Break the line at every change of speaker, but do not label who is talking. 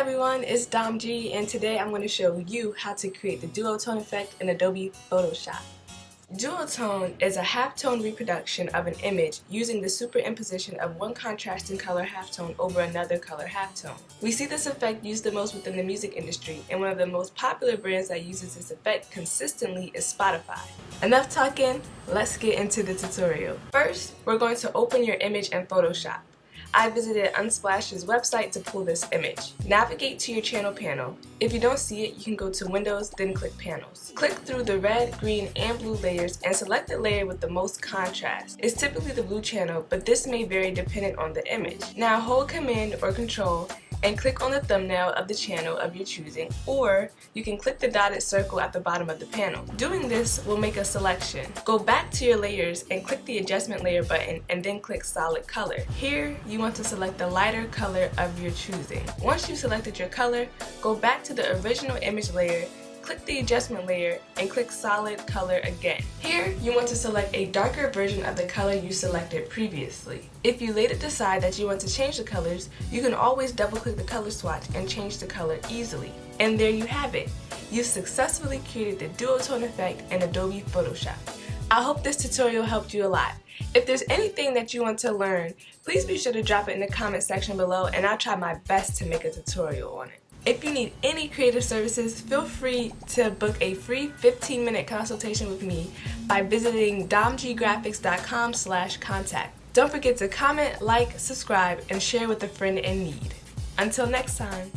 everyone, it's Dom G, and today I'm going to show you how to create the duotone effect in Adobe Photoshop. Duotone is a halftone reproduction of an image using the superimposition of one contrasting color halftone over another color halftone. We see this effect used the most within the music industry, and one of the most popular brands that uses this effect consistently is Spotify. Enough talking, let's get into the tutorial. First, we're going to open your image in Photoshop. I visited Unsplash's website to pull this image. Navigate to your channel panel. If you don't see it, you can go to Windows, then click Panels. Click through the red, green, and blue layers and select the layer with the most contrast. It's typically the blue channel, but this may vary dependent on the image. Now hold Command or Control and click on the thumbnail of the channel of your choosing, or you can click the dotted circle at the bottom of the panel. Doing this will make a selection. Go back to your layers and click the adjustment layer button and then click solid color. Here you want to select the lighter color of your choosing. Once you've selected your color, go back to the original image layer, click the adjustment layer, and click solid color again. Here, you want to select a darker version of the color you selected previously. If you later decide that you want to change the colors, you can always double click the color swatch and change the color easily. And there you have it. You've successfully created the duotone effect in Adobe Photoshop. I hope this tutorial helped you a lot. If there's anything that you want to learn, please be sure to drop it in the comment section below, and I'll try my best to make a tutorial on it. If you need any creative services, feel free to book a free 15-minute consultation with me by visiting domggraphics.com/contact. Don't forget to comment, like, subscribe, and share with a friend in need. Until next time.